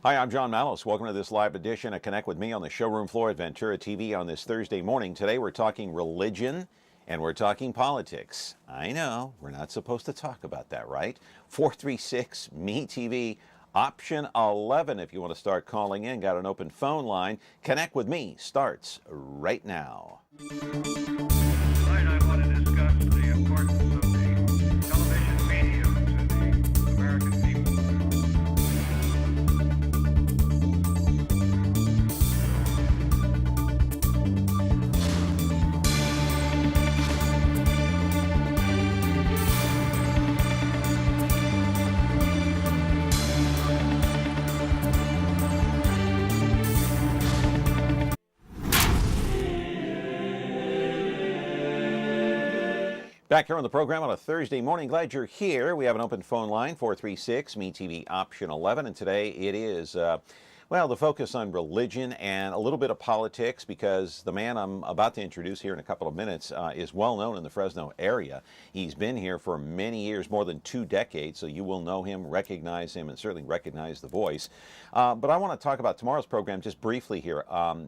Hi, I'm John Mallis. Welcome to this live edition of Connect with Me on the showroom floor at Ventura TV on this Thursday morning. Today we're talking religion and we're talking politics. I know, we're not supposed to talk about that, right? 436-ME-TV, option 11 if you want to start calling in. Got an open phone line. Connect with Me starts right now. Tonight I want to discuss the importance of the television medium to the American people. Back here on the program on a Thursday morning. Glad you're here. We have an open phone line, 436-ME-TV, option 11. And today it is, well, the focus on religion and a little bit of politics, because the man I'm about to introduce here in a couple of minutes is well known in the Fresno area. He's been here for many years, more than 2 decades, so you will know him, recognize him, and certainly recognize the voice. But I want to talk about tomorrow's program just briefly here.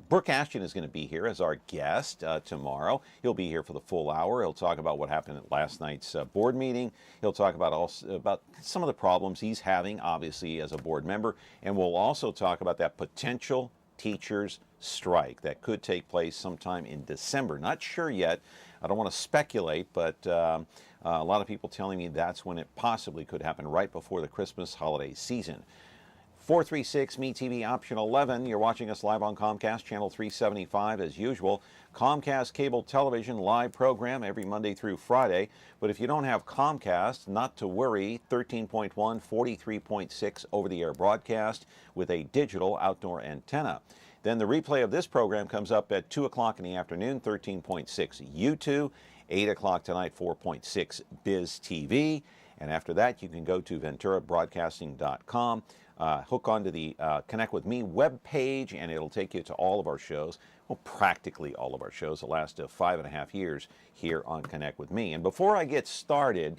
Brooke Ashton is going to be here as our guest tomorrow. He'll be here for the full hour. He'll talk about what happened at last night's board meeting. He'll talk about some of the problems he's having, obviously, as a board member. And we'll also talk about that potential teachers strike that could take place sometime in December. Not sure yet. I don't want to speculate, but a lot of people telling me that's when it possibly could happen, right before the Christmas holiday season. 436-ME-TV, option 11. You're watching us live on Comcast, channel 375 as usual. Comcast cable television live program every Monday through Friday. But if you don't have Comcast, not to worry, 13.1, 43.6 over-the-air broadcast with a digital outdoor antenna. Then the replay of this program comes up at 2 o'clock in the afternoon, 13.6 YouTube, 8 o'clock tonight, 4.6 Biz TV. And after that, you can go to venturabroadcasting.com. Hook onto the Connect with Me webpage, and it'll take you to all of our shows, well, practically all of our shows, the last 5.5 years here on Connect with Me. And before I get started,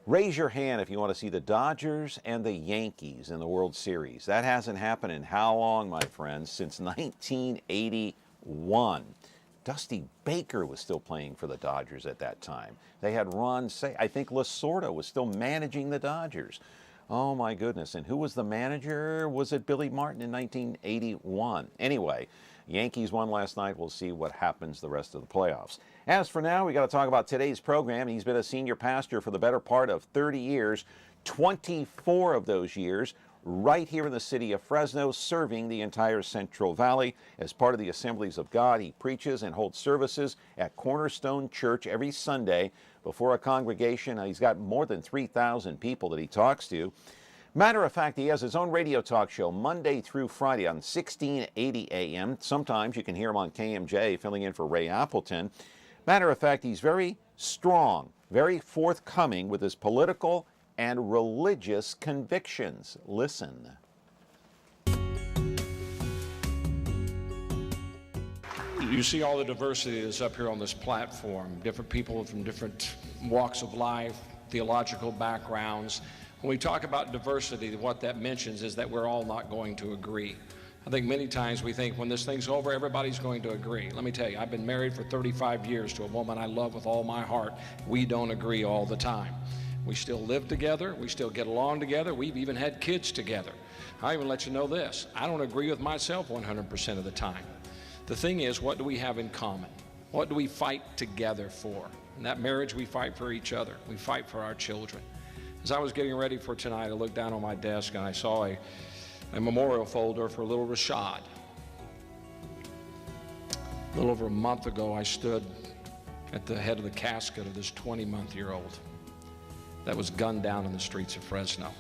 raise your hand if you want to see the Dodgers and the Yankees in the World Series. That hasn't happened in how long, my friends? Since 1981. Dusty Baker was still playing for the Dodgers at that time. They had Ron Say. I think Lasorda was still managing the Dodgers. Oh my goodness, and who was the manager? Was it Billy Martin in 1981? Anyway, Yankees won last night. We'll see what happens the rest of the playoffs. As for now, we got to talk about today's program. He's been a senior pastor for the better part of 30 years, 24 of those years right here in the city of Fresno, serving the entire Central Valley. As part of the Assemblies of God, he preaches and holds services at Cornerstone Church every Sunday before a congregation. He's got more than 3,000 people that he talks to. Matter of fact, he has his own radio talk show Monday through Friday on 1680 AM. Sometimes you can hear him on KMJ, filling in for Ray Appleton. Matter of fact, he's very strong, very forthcoming with his political and religious convictions. Listen. You see all the diversity that's up here on this platform, different people from different walks of life, theological backgrounds. When we talk about diversity, what that mentions is that we're all not going to agree. I think many times we think when this thing's over, everybody's going to agree. Let me tell you, I've been married for 35 years to a woman I love with all my heart. We don't agree all the time. We still live together. We still get along together. We've even had kids together. I'll even let you know this. I don't agree with myself 100% of the time. The thing is, what do we have in common? What do we fight together for? In that marriage, we fight for each other. We fight for our children. As I was getting ready for tonight, I looked down on my desk and I saw a memorial folder for little Rashad. A little over a month ago, I stood at the head of the casket of this 20-month-old that was gunned down in the streets of Fresno.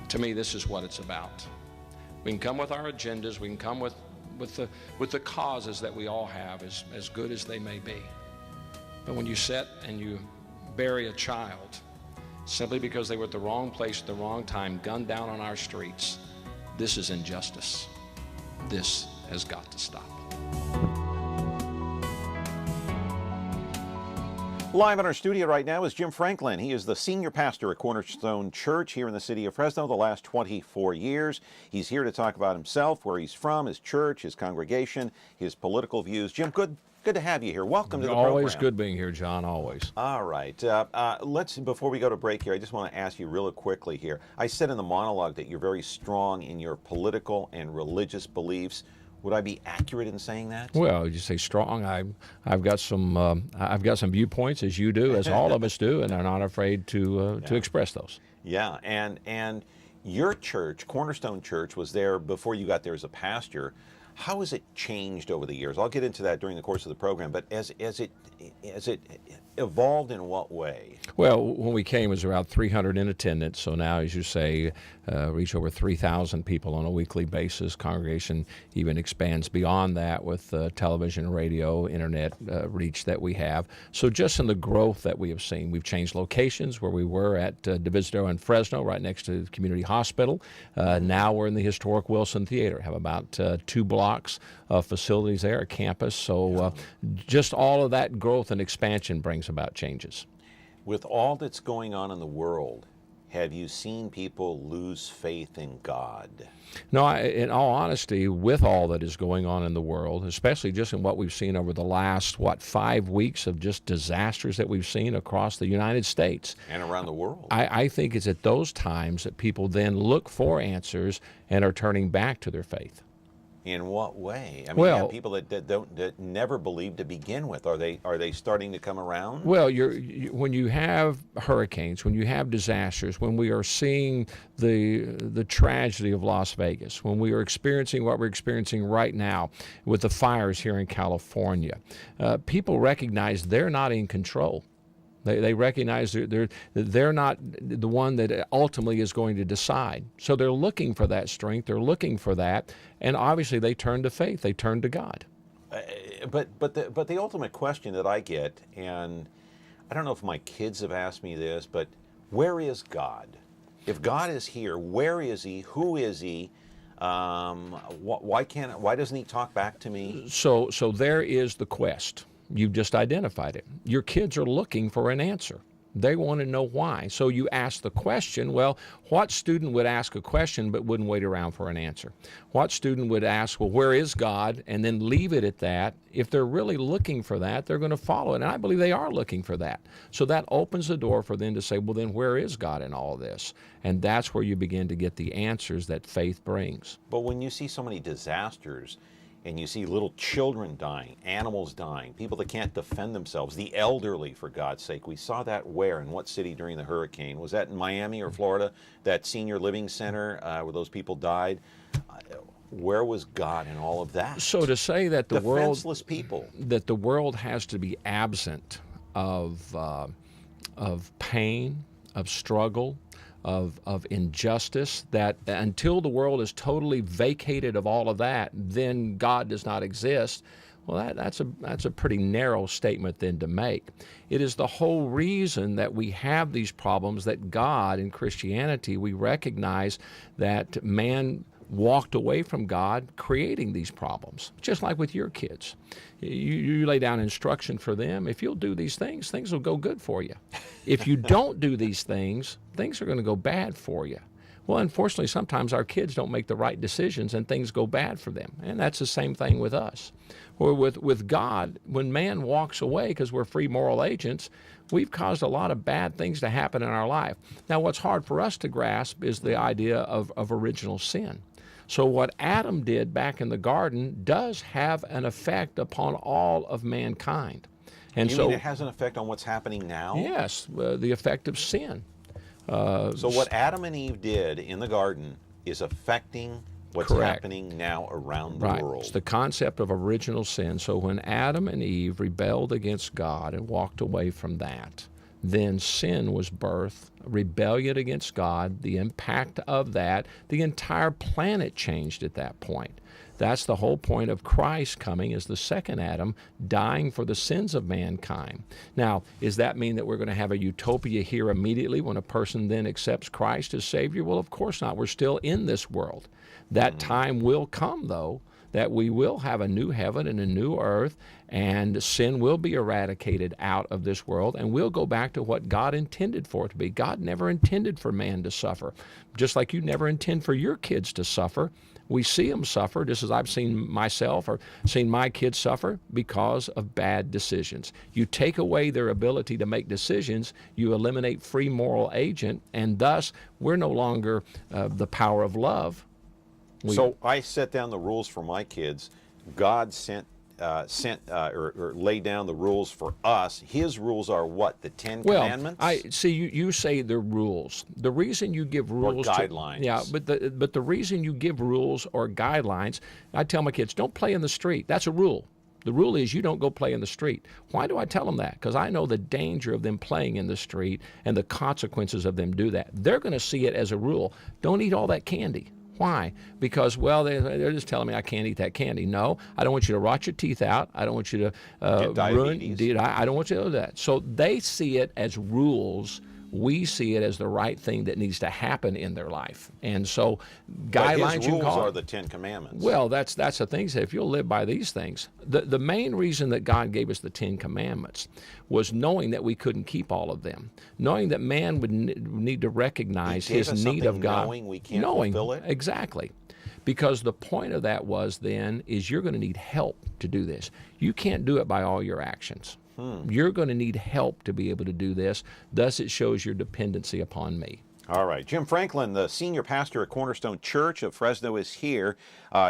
To me, this is what it's about. We can come with our agendas, we can come with the causes that we all have, as good as they may be. But when you sit and you bury a child simply because they were at the wrong place at the wrong time, gunned down on our streets, this is injustice. This has got to stop. Live in our studio right now is Jim Franklin. He is the senior pastor at Cornerstone Church here in the city of Fresno the last 24 years. He's here to talk about himself, where he's from, his church, his congregation, his political views. Jim, good to have you here. Welcome to the program. Always good being here, John, always. All right. Before we go to break here, I just want to ask you really quickly here. I said in the monologue that you're very strong in your political and religious beliefs. Would I be accurate in saying that? Well, you say strong. I've got some viewpoints, as you do, as all of us do, and I'm not afraid to express those. Yeah, and your church, Cornerstone Church, was there before you got there as a pastor. How has it changed over the years? I'll get into that during the course of the program, but as it evolved in what way? Well, when we came, it was around 300 in attendance. So now, as you say, reach over 3,000 people on a weekly basis. Congregation even expands beyond that with television, radio, internet reach that we have. So just in the growth that we have seen, we've changed locations where we were at Divisadero and Fresno, right next to the community hospital. Now we're in the historic Wilson Theater, have about 2 blocks of facilities there, a campus. So just all of that growth and expansion brings about changes. With all that's going on in the world, have you seen people lose faith in God? No, in all honesty, with all that is going on in the world, especially just in what we've seen over the last, 5 weeks of just disasters that we've seen across the United States. And around the world. I think it's at those times that people then look for answers and are turning back to their faith. In what way? I mean, Well, you have people that never believed to begin with. Are they starting to come around? Well, when you have hurricanes, when you have disasters, when we are seeing the tragedy of Las Vegas, when we are experiencing what we're experiencing right now with the fires here in California, people recognize they're not in control. They recognize they're not the one that ultimately is going to decide. So they're looking for that strength. They're looking for that, and obviously they turn to faith. They turn to God. But the ultimate question that I get, and I don't know if my kids have asked me this, but where is God? If God is here, where is He? Who is He? Why doesn't He talk back to me? So there is the quest. You've just identified it. Your kids are looking for an answer. They want to know why. So you ask the question. Well, what student would ask a question but wouldn't wait around for an answer? What student would ask, well, where is God? And then leave it at that. If they're really looking for that, they're going to follow it. And I believe they are looking for that. So that opens the door for them to say, well, then where is God in all of this? And that's where you begin to get the answers that faith brings. But when you see so many disasters, and you see little children dying, animals dying, people that can't defend themselves, the elderly, for God's sake. We saw that where, in what city during the hurricane? Was that in Miami or Florida, that senior living center where those people died? Where was God in all of that? So to say that the defenseless people, that the world has to be absent of pain, of struggle, of injustice, that until the world is totally vacated of all of that, then God does not exist. Well, that's a pretty narrow statement then to make. It is the whole reason that we have these problems that God, in Christianity, we recognize that man walked away from God, creating these problems, just like with your kids. You lay down instruction for them. If you'll do these things, things will go good for you. If you don't do these things, things are going to go bad for you. Well, unfortunately, sometimes our kids don't make the right decisions and things go bad for them. And that's the same thing with us. Or with God, when man walks away because we're free moral agents, we've caused a lot of bad things to happen in our life. Now, what's hard for us to grasp is the idea of original sin. So what Adam did back in the garden does have an effect upon all of mankind. And you mean it has an effect on what's happening now? Yes, the effect of sin. So what Adam and Eve did in the garden is affecting what's happening now around the world. It's the concept of original sin. So when Adam and Eve rebelled against God and walked away from that, then sin was birthed, rebellion against God, the impact of that, the entire planet changed at that point. That's the whole point of Christ coming as the second Adam, dying for the sins of mankind. Now, does that mean that we're going to have a utopia here immediately when a person then accepts Christ as Savior? Well, of course not. We're still in this world. That time will come, though, that we will have a new heaven and a new earth, and sin will be eradicated out of this world, and we'll go back to what God intended for it to be. God never intended for man to suffer, just like you never intend for your kids to suffer. We see them suffer, just as I've seen myself or seen my kids suffer because of bad decisions. You take away their ability to make decisions, you eliminate free moral agent, and thus we're no longer the power of love. So I set down the rules for my kids. God or laid down the rules for us. His rules are what? The Ten Commandments? I see. You say the rules. The reason you give rules or guidelines. But the reason you give rules or guidelines, I tell my kids, don't play in the street. That's a rule. The rule is you don't go play in the street. Why do I tell them that? Because I know the danger of them playing in the street and the consequences of them do that. They're going to see it as a rule. Don't eat all that candy. Why? Because, well, they're just telling me I can't eat that candy. No, I don't want you to rot your teeth out. I don't want you to I don't want you to do that. So they see it as rules. We see it as the right thing that needs to happen in their life. And so guidelines, his rules are the Ten Commandments. Well, that's the thing. So if you'll live by these things, the main reason that God gave us the Ten Commandments was knowing that we couldn't keep all of them, knowing that man would need to recognize his need of God. Knowing we can't fulfill it? Exactly. Because the point of that was then is you're going to need help to do this. You can't do it by all your actions. You're going to need help to be able to do this. Thus, it shows your dependency upon me. All right. Jim Franklin, the senior pastor at Cornerstone Church of Fresno, is here.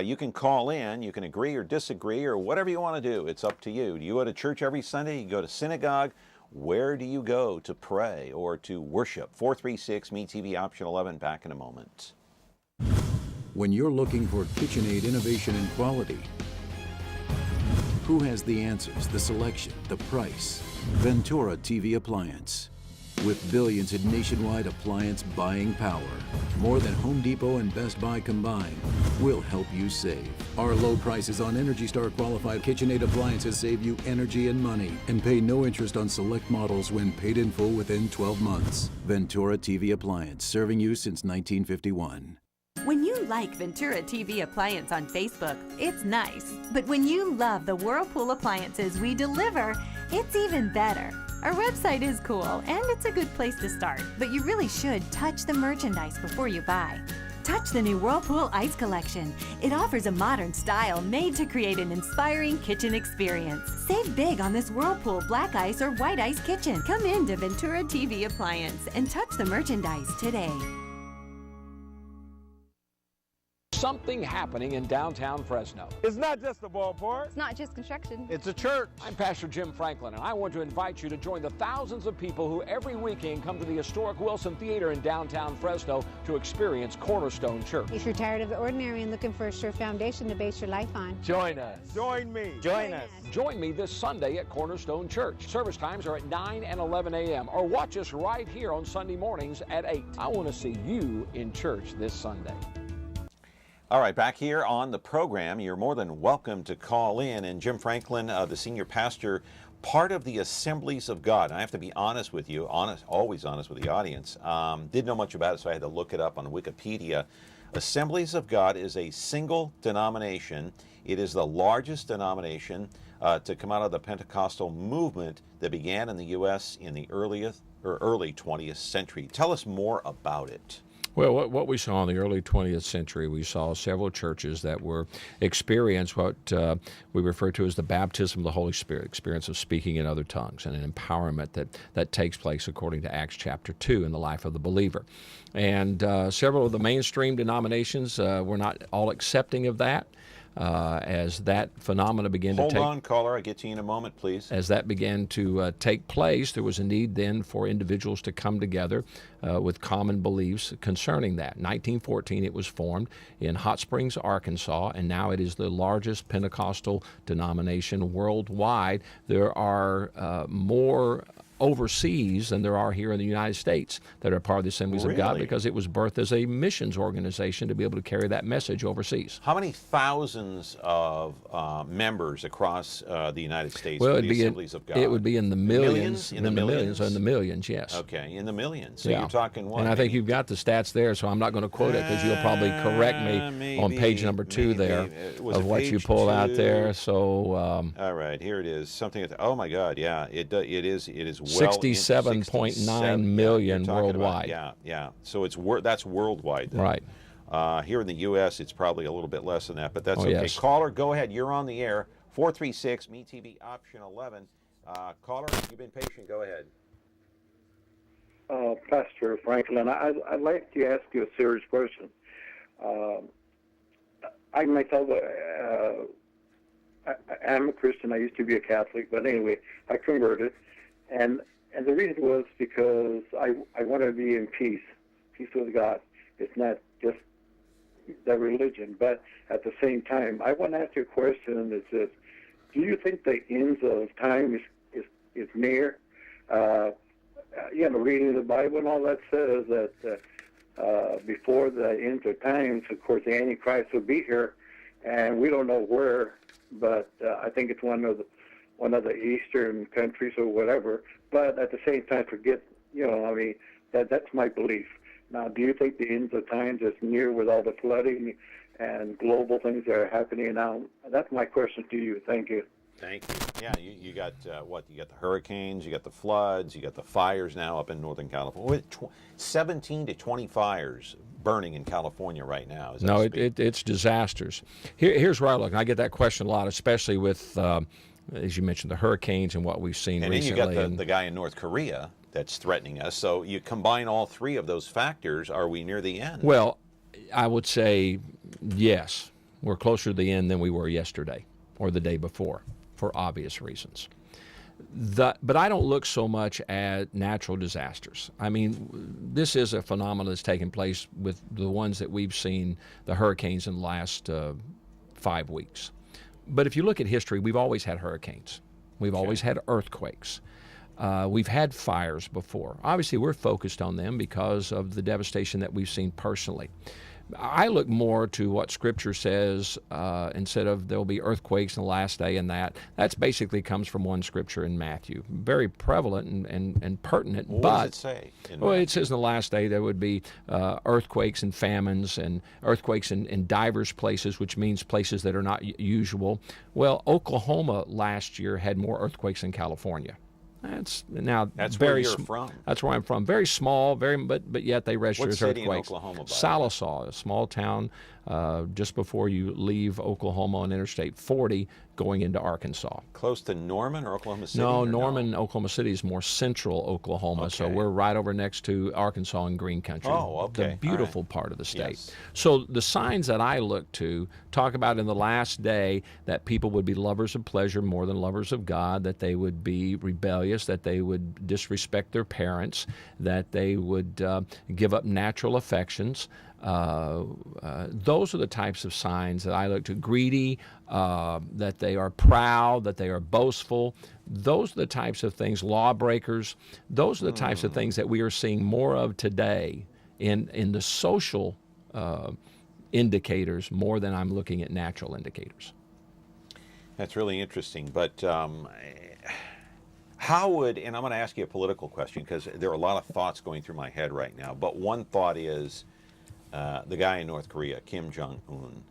You can call in. You can agree or disagree or whatever you want to do. It's up to you. Do you go to church every Sunday? You go to synagogue? Where do you go to pray or to worship? 436-MeTV, option 11. Back in a moment. When you're looking for KitchenAid innovation and quality, who has the answers, the selection, the price? Ventura TV Appliance. With billions in nationwide appliance buying power, more than Home Depot and Best Buy combined, we'll help you save. Our low prices on Energy Star qualified KitchenAid appliances save you energy and money, and pay no interest on select models when paid in full within 12 months. Ventura TV Appliance, serving you since 1951. When you like Ventura TV Appliance on Facebook, it's nice. But when you love the Whirlpool appliances we deliver, it's even better. Our website is cool, and it's a good place to start. But you really should touch the merchandise before you buy. Touch the new Whirlpool Ice Collection. It offers a modern style made to create an inspiring kitchen experience. Save big on this Whirlpool Black Ice or White Ice kitchen. Come in to Ventura TV Appliance and touch the merchandise today. Something happening in downtown Fresno. It's not just a ballpark. It's not just construction. It's a church. I'm Pastor Jim Franklin, and I want to invite you to join the thousands of people who every weekend come to the historic Wilson Theater in downtown Fresno to experience Cornerstone Church. If you're tired of the ordinary and looking for a sure foundation to base your life on, Join us. Join me. Join us. Join me this Sunday at Cornerstone Church. Service times are at 9 and 11 a.m. or watch us right here on Sunday mornings at 8. I want to see you in church this Sunday. All right, back here on the program, you're more than welcome to call in. And Jim Franklin, the senior pastor, part of the Assemblies of God. And I have to be honest with you, always honest with the audience. Didn't know much about it, so I had to look it up on Wikipedia. Assemblies of God is a single denomination. It is the largest denomination to come out of the Pentecostal movement that began in the U.S. in the early 20th century. Tell us more about it. Well, what we saw in the early 20th century, we saw several churches that were experienced what we refer to as the baptism of the Holy Spirit, experience of speaking in other tongues, and an empowerment that takes place according to Acts chapter 2 in the life of the believer. And several of the mainstream denominations were not all accepting of that. As that phenomena began to take... Hold on, caller. I'll get to you in a moment, please. As that began to take place, there was a need then for individuals to come together with common beliefs concerning that. In 1914, it was formed in Hot Springs, Arkansas, and now it is the largest Pentecostal denomination worldwide. There are more overseas than there are here in the United States that are part of the Assemblies of God, Really? because it was birthed as a missions organization to be able to carry that message overseas. How many thousands of members across the United States Well, for it'd the be Assemblies of God? it would be in the millions, In the millions? or in the millions, yes. Okay, in the millions. So Yeah. you're talking what? And I think maybe- you've got the stats there, so I'm not going to quote it because you'll probably correct me on page number 2 there Was of it what you page pulled out 2? there. So All right, here it is. Something. Oh my God! Yeah, it is well. 67.9 million you're talking about- worldwide. Yeah. So that's worldwide. Then. right. Here in the U.S., it's probably a little bit less than that, but that's okay. Yes. Caller, go ahead. You're on the air. 436 MeTV option 11. Caller, you've been patient. Go ahead. Pastor Franklin, I'd like to ask you a serious question. I myself, I'm a Christian. I used to be a Catholic, but anyway, I converted, and the reason was because I want to be in peace with God. It's not just the religion, but at the same time, I want to ask you a question that says, do you think the end of time is near? Reading the Bible and all that says that before the end of times, of course, the Antichrist will be here, and we don't know where, but I think it's one of the eastern countries or whatever. But at the same time, that's my belief. Now, do you think the end of times is near with all the flooding and global things that are happening now? That's my question to you. Thank you. Thank you. Yeah, you got what? You got the hurricanes, you got the floods, you got the fires now up in Northern California. 17 to 20 fires burning in California right now. No, it's disasters. Here's where I look. And I get that question a lot, especially with, as you mentioned, the hurricanes and what we've seen and recently. And then you got the guy in North Korea that's threatening us. So you combine all three of those factors, are we near the end? Well, I would say yes. We're closer to the end than we were yesterday or the day before, for obvious reasons. But I don't look so much at natural disasters. I mean, this is a phenomenon that's taken place with the ones that we've seen, the hurricanes in the last 5 weeks. But if you look at history, we've always had hurricanes. We've always had earthquakes. We've had fires before. Obviously, we're focused on them because of the devastation that we've seen personally. I look more to what Scripture says instead of there'll be earthquakes in the last day and that. That's basically comes from one Scripture in Matthew. Very prevalent and pertinent. What but, does it say? Well, it says in the last day there would be earthquakes and famines and earthquakes in diverse places, which means places that are not usual. Well, Oklahoma last year had more earthquakes than California. That's very where you're from. That's where I'm from. Very small, but yet they register as earthquakes. What city in Oklahoma, by the way? Sallisaw, a small town just before you leave Oklahoma on Interstate 40 going into Arkansas. Close to Norman or Oklahoma City? No, Norman, Oklahoma City is more central Oklahoma, so we're right over next to Arkansas and Green Country. Oh, okay. The beautiful part of the state. Yes. So the signs that I look to talk about in the last day that people would be lovers of pleasure more than lovers of God, that they would be rebellious, that they would disrespect their parents, that they would give up natural affections. Those are the types of signs that I look to. Greedy, that they are proud, that they are boastful. Those are the types of things, lawbreakers. Those are the types of things that we are seeing more of today in the social indicators more than I'm looking at natural indicators. That's really interesting. But how would, and I'm going to ask you a political question because there are a lot of thoughts going through my head right now, but one thought is, the guy in North Korea, Kim Jong-un,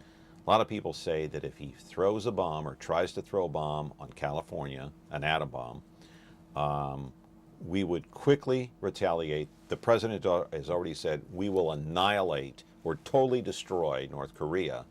a lot of people say that if he throws a bomb or tries to throw a bomb on California, an atom bomb, we would quickly retaliate. The president has already said we will annihilate or totally destroy North Korea.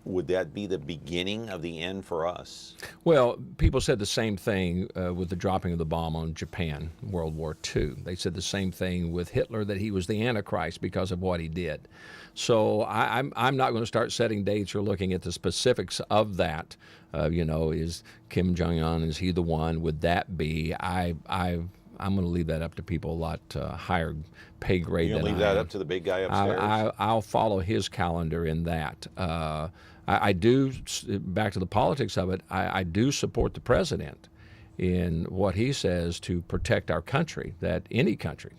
Would that be the beginning of the end for us? Well, people said the same thing with the dropping of the bomb on Japan, World War II. They said the same thing with Hitler, that he was the Antichrist because of what he did. So I'm not going to start setting dates or looking at the specifics of that. Is Kim Jong-un, is he the one? Would that be? I'm going to leave that up to people a lot higher pay grade than I am. You'll leave that up to the big guy upstairs? I'll follow his calendar in that. I do, back to the politics of it, I do support the president in what he says to protect our country, that any country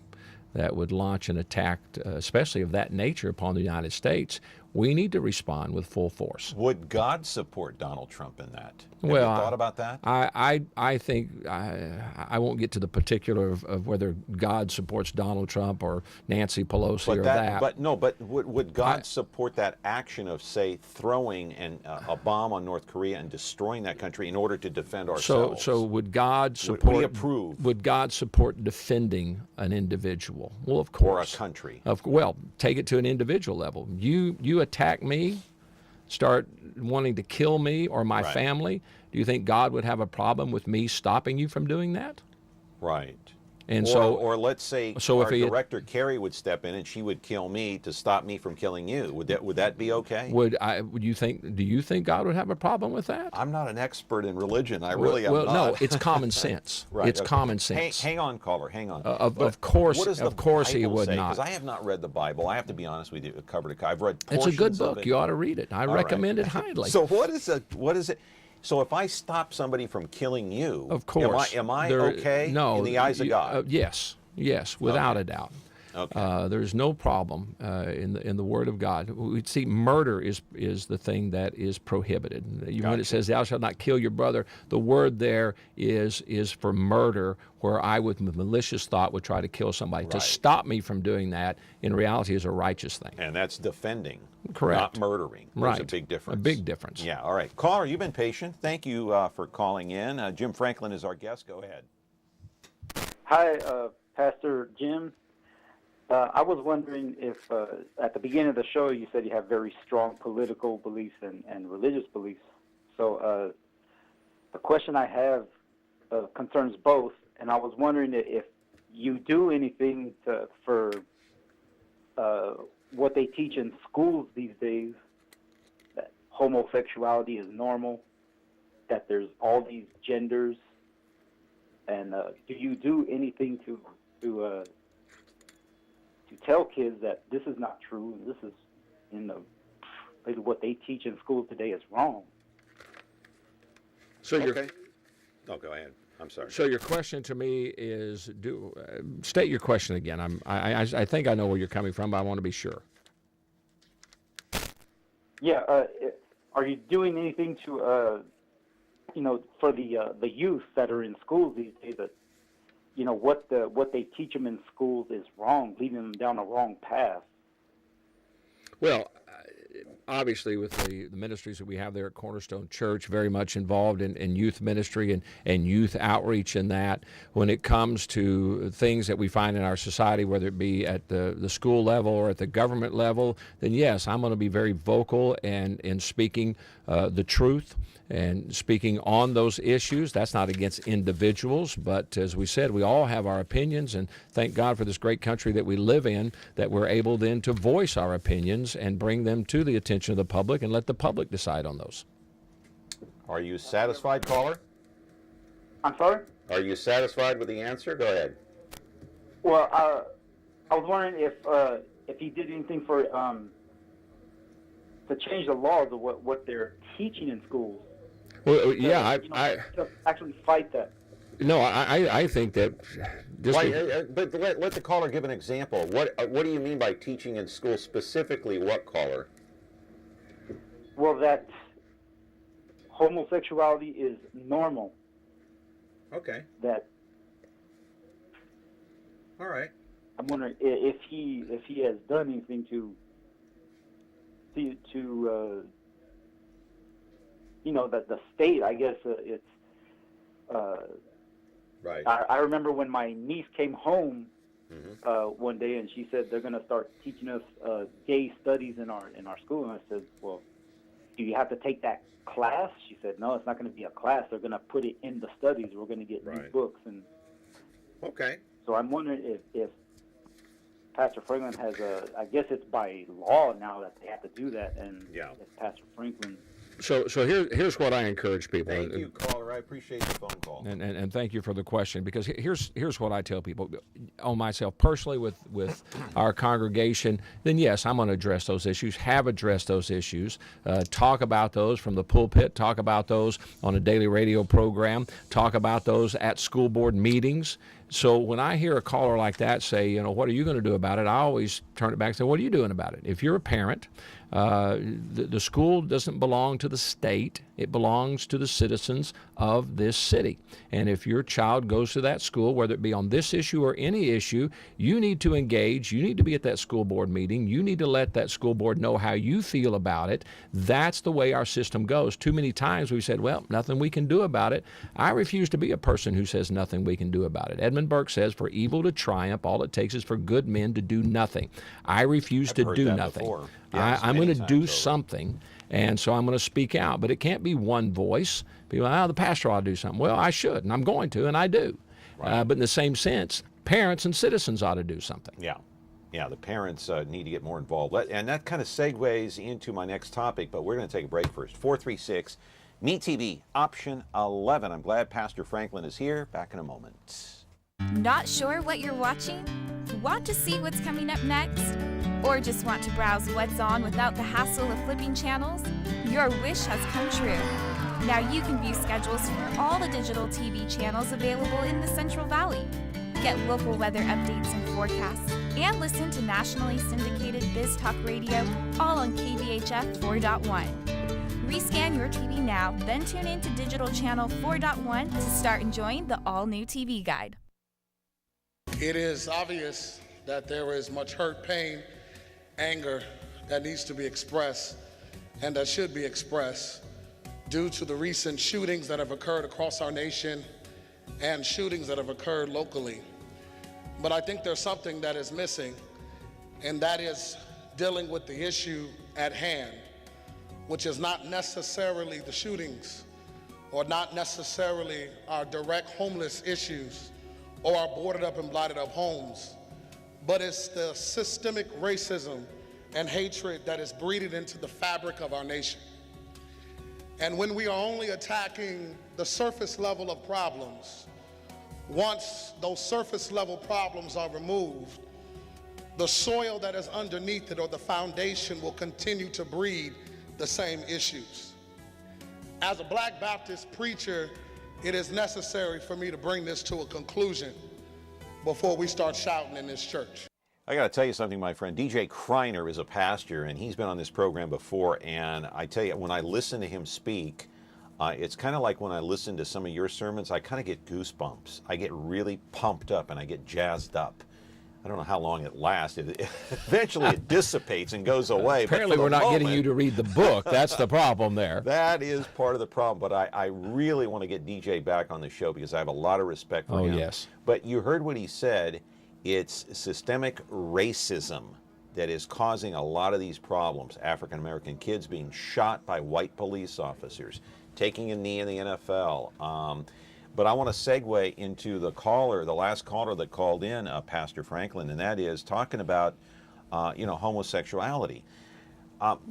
that would launch an attack, especially of that nature, upon the United States, we need to respond with full force. Would God support Donald Trump in that? Have Well, you thought about that? I think I won't get to the particular of whether God supports Donald Trump or Nancy Pelosi that. But would God support that action of, say, throwing a bomb on North Korea and destroying that country in order to defend ourselves? So would God support? Would we approve? Would God support defending an individual? Well, of course. Or a country? Well, take it to an individual level. You attack me, start wanting to kill me or my family. Do you think God would have a problem with me stopping you from doing that? Right. And or let's say so our director Kerry would step in and she would kill me to stop me from killing you. Would that be okay? Do you think God would have a problem with that? I'm not an expert in religion. I really am not. Well, no, it's common sense. Right. It's common sense. Hang on, caller. Hang on. Of course he would not. Because I have not read the Bible. I have to be honest with you, cover to cover. I've read portions. It's a good book. Of it. You ought to read it. I recommend it highly. So what is it? So if I stop somebody from killing you, of course, am I okay in the eyes of God? Yes, without a doubt. Okay. There's no problem in the Word of God. We see murder is the thing that is prohibited. Even when it says, "Thou shalt not kill your brother," the word there is for murder, where I with malicious thought would try to kill somebody. Right. To stop me from doing that, in reality, is a righteous thing. And that's defending. Correct. Not murdering. Right. There's a big difference. A big difference. Yeah. All right. Caller, you've been patient. Thank you for calling in. Jim Franklin is our guest. Go ahead. Hi, Pastor Jim. I was wondering if at the beginning of the show you said you have very strong political beliefs and religious beliefs. So the question I have concerns both, and I was wondering if you do anything for what they teach in schools these days, that homosexuality is normal, that there's all these genders, and do you do anything to tell kids that this is not true, and this is what they teach in school today is wrong? So okay. Oh, go ahead. I'm sorry. So your question to me is, state your question again. I think I know where you're coming from, but I want to be sure. Yeah. Are you doing anything to, for the youth that are in schools these days, that what they teach them in schools is wrong, leading them down a wrong path? Well, obviously with the ministries that we have there at Cornerstone Church, very much involved in youth ministry and youth outreach in that. When it comes to things that we find in our society, whether it be at the school level or at the government level, then yes, I'm going to be very vocal and in speaking the truth and speaking on those issues. That's not against individuals, but as we said, we all have our opinions, and thank God for this great country that we live in, that we're able then to voice our opinions and bring them to the attention of the public and let the public decide on those. Are you satisfied, caller? I'm sorry? Are you satisfied with the answer? Go ahead. Well, I was wondering if he did anything for to change the laws of what they're teaching in schools. Well, yeah, to actually fight that. No, I think that. But let the caller give an example. What do you mean by teaching in school specifically? What, caller? Well, that homosexuality is normal. Okay. That. All right. I'm wondering if he has done anything to that the state, I guess it's. Right. I remember when my niece came home one day, and she said they're going to start teaching us gay studies in our school, and I said, well, do you have to take that class? She said, no, it's not going to be a class. They're going to put it in the studies. We're going to get new books. And okay. So I'm wondering if Pastor Franklin has I guess it's by law now that they have to do that, and if Pastor Franklin So here's what I encourage people. Thank you, caller. I appreciate the phone call. And thank you for the question, because here's what I tell people on myself personally with our congregation. Then yes, I'm going to address those issues. Have addressed those issues. Talk about those from the pulpit. Talk about those on a daily radio program. Talk about those at school board meetings. So when I hear a caller like that say, what are you going to do about it? I always turn it back and say, what are you doing about it? If you're a parent, the school doesn't belong to the state. It belongs to the citizens of this city. And if your child goes to that school, whether it be on this issue or any issue, you need to engage. You need to be at that school board meeting. You need to let that school board know how you feel about it. That's the way our system goes. Too many times we've said, well, nothing we can do about it. I refuse to be a person who says nothing we can do about it. Edmund Burke says, for evil to triumph, all it takes is for good men to do nothing. I refuse to do nothing. I'm going to do something, and so I'm going to speak out. But it can't be one voice. People, the pastor ought to do something. Well, I should, and I'm going to, and I do. Right. But in the same sense, parents and citizens ought to do something. Yeah, the parents need to get more involved. And that kind of segues into my next topic, but we're going to take a break first. 436 Meet TV, option 11. I'm glad Pastor Franklin is here. Back in a moment. Not sure what you're watching? Want to see what's coming up next? Or just want to browse what's on without the hassle of flipping channels? Your wish has come true. Now you can view schedules for all the digital TV channels available in the Central Valley. Get local weather updates and forecasts, and listen to nationally syndicated Biz Talk Radio, all on KVHF 4.1. Rescan your TV now, then tune in to Digital Channel 4.1 to start enjoying the all-new TV Guide. It is obvious that there is much hurt, pain, anger that needs to be expressed and that should be expressed due to the recent shootings that have occurred across our nation and shootings that have occurred locally. But I think there's something that is missing, and that is dealing with the issue at hand, which is not necessarily the shootings or not necessarily our direct homeless issues or our boarded up and blighted up homes, but it's the systemic racism and hatred that is breeded into the fabric of our nation. And when we are only attacking the surface level of problems, once those surface level problems are removed, the soil that is underneath it or the foundation will continue to breed the same issues. As a Black Baptist preacher, it is necessary for me to bring this to a conclusion before we start shouting in this church. I got to tell you something, my friend. DJ Kreiner is a pastor, and he's been on this program before, and I tell you, when I listen to him speak, it's kind of like when I listen to some of your sermons, I kind of get goosebumps. I get really pumped up, and I get jazzed up. I don't know how long it lasts. Eventually it dissipates and goes away. Apparently we're not getting you to read the book. That's the problem there. That is part of the problem. But I really want to get DJ back on the show because I have a lot of respect for him. Oh, yes. But you heard what he said. It's systemic racism that is causing a lot of these problems. African American kids being shot by white police officers, taking a knee in the NFL. But I want to segue into the last caller that called in, Pastor Franklin, and that is talking about, homosexuality.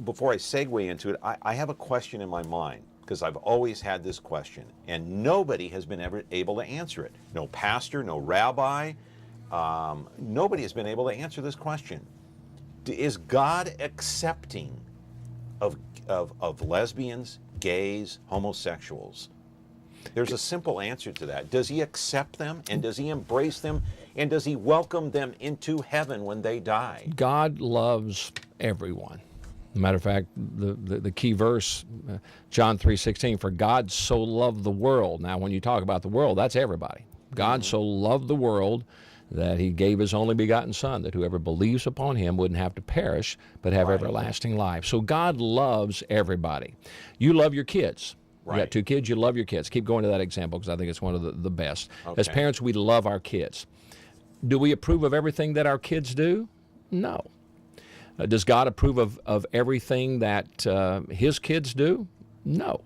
Before I segue into it, I have a question in my mind, because I've always had this question, and nobody has been ever able to answer it. No pastor, no rabbi, nobody has been able to answer this question. Is God accepting of lesbians, gays, homosexuals? There's a simple answer to that. Does he accept them, and does he embrace them, and does he welcome them into heaven when they die? God loves everyone. Matter of fact, the key verse, John 3:16, for God so loved the world. Now, when you talk about the world, that's everybody. God so loved the world that he gave his only begotten Son, that whoever believes upon him wouldn't have to perish, but have everlasting life. So God loves everybody. You love your kids. Right. You got 2 kids, you love your kids. Keep going to that example because I think it's one of the best. Okay. As parents, we love our kids. Do we approve of everything that our kids do? No. Does God approve of everything that his kids do? No.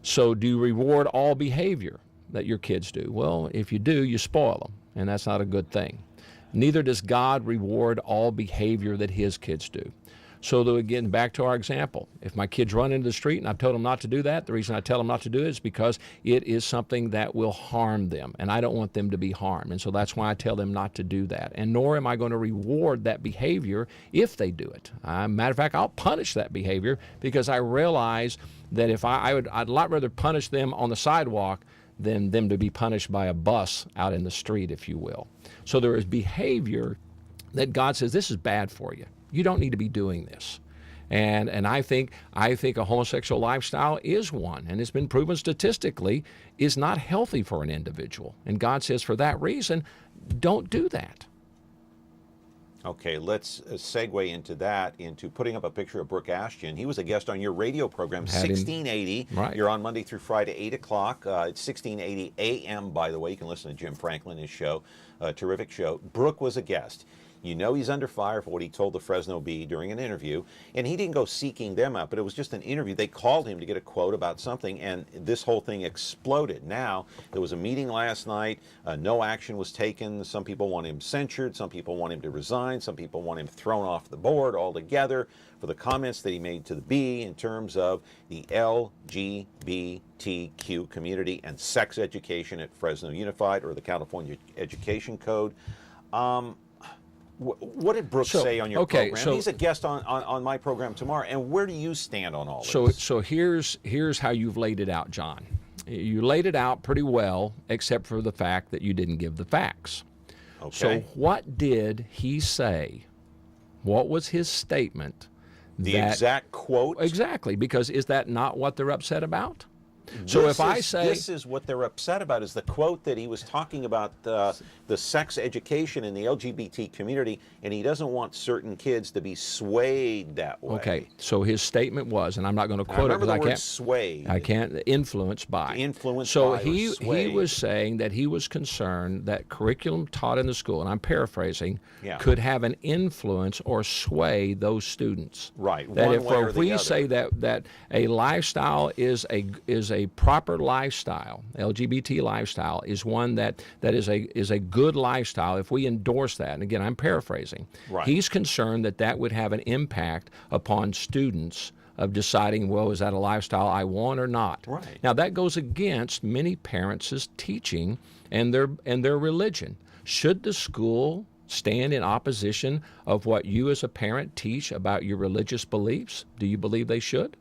So do you reward all behavior that your kids do? Well, if you do, you spoil them, and that's not a good thing. Neither does God reward all behavior that his kids do. So again, back to our example, if my kids run into the street and I've told them not to do that, the reason I tell them not to do it is because it is something that will harm them, and I don't want them to be harmed. And so that's why I tell them not to do that. And nor am I going to reward that behavior if they do it. Matter of fact, I'll punish that behavior because I realize that if I'd a lot rather punish them on the sidewalk than them to be punished by a bus out in the street, if you will. So there is behavior that God says, this is bad for you. You don't need to be doing this. And I think a homosexual lifestyle is one, and it's been proven statistically is not healthy for an individual. And God says, for that reason, don't do that. Okay, let's segue into that, into putting up a picture of Brooke Ashton. He was a guest on your radio program, 1680. Right. You're on Monday through Friday, 8 o'clock. It's 1680 a.m., by the way. You can listen to Jim Franklin, his show. Terrific show. Brooke was a guest. You know he's under fire for what he told the Fresno Bee during an interview, and he didn't go seeking them out, but it was just an interview. They called him to get a quote about something, and this whole thing exploded. Now, there was a meeting last night. No action was taken. Some people want him censured. Some people want him to resign. Some people want him thrown off the board altogether for the comments that he made to the Bee in terms of the LGBTQ community and sex education at Fresno Unified, or the California Education Code. What did Brooke say on your program? He's a guest on my program tomorrow. And where do you stand on all this? So here's how you've laid it out, John. You laid it out pretty well, except for the fact that you didn't give the facts. Okay. So what did he say? What was his statement? The exact quote? Exactly, because is that not what they're upset about? So if I say this is what they're upset about, is the quote that he was talking about the sex education in the LGBT community, and he doesn't want certain kids to be swayed that way. Okay, so his statement was, and I'm not going to quote it because I can't influence by. Influence so by he swayed. was saying that he was concerned that curriculum taught in the school, and I'm paraphrasing, Yeah. could have an influence or sway those students. Right. That one if, way or if the we other. say that a lifestyle is a proper lifestyle, LGBT lifestyle is one that is a good lifestyle, if we endorse that, and again I'm paraphrasing, Right. he's concerned that would have an impact upon students of deciding, well, is that a lifestyle I want or not? Right. Now that goes against many parents' teaching and their religion. Should the school stand in opposition of what you as a parent teach about your religious beliefs? Do you believe they should?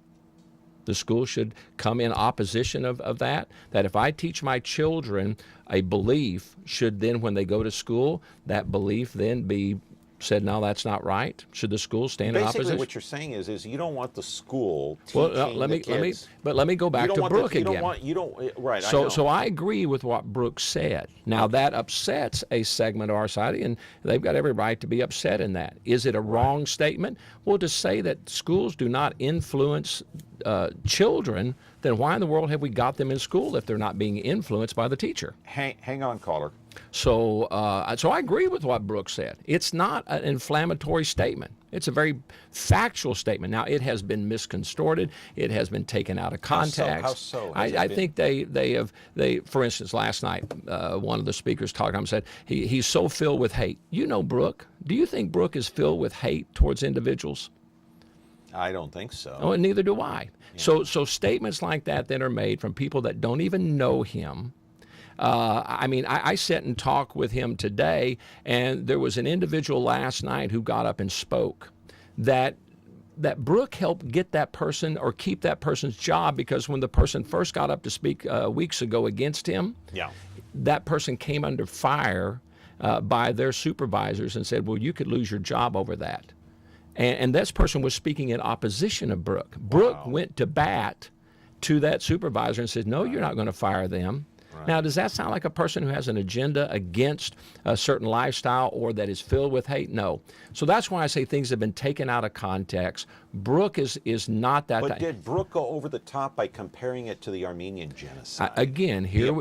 The school should come in opposition of that? That if I teach my children a belief, should then when they go to school, that belief then be said, no, that's not right? Should the school stand in opposition? Basically what you're saying is you don't want the school teaching let me kids. let me go back to Brooke again. Right. So I agree with what Brooke said. Now that upsets a segment of our society, and they've got every right to be upset in that. Is it a wrong statement? Well, to say that schools do not influence children, then why in the world have we got them in school if they're not being influenced by the teacher? Hang on, caller. So I agree with what Brooke said. It's not an inflammatory statement. It's a very factual statement. Now, it has been misconstrued. It has been taken out of context. How so? I think they have, for instance, last night, one of the speakers talking said, he's so filled with hate. You know Brooke. Do you think Brooke is filled with hate towards individuals? I don't think so. Oh, and neither do I. Yeah. So statements like that are made from people that don't even know him. I sat and talked with him today, and there was an individual last night who got up and spoke that Brooke helped get that person or keep that person's job, because when the person first got up to speak weeks ago against him, that person came under fire by their supervisors and said, well, you could lose your job over that. And this person was speaking in opposition of Brooke. Brooke went to bat to that supervisor and said, no, you're not going to fire them. Right. Now, does that sound like a person who has an agenda against a certain lifestyle or that is filled with hate? No. So that's why I say things have been taken out of context. Brooke is not that. But did Brooke go over the top by comparing it to the Armenian genocide? Again, here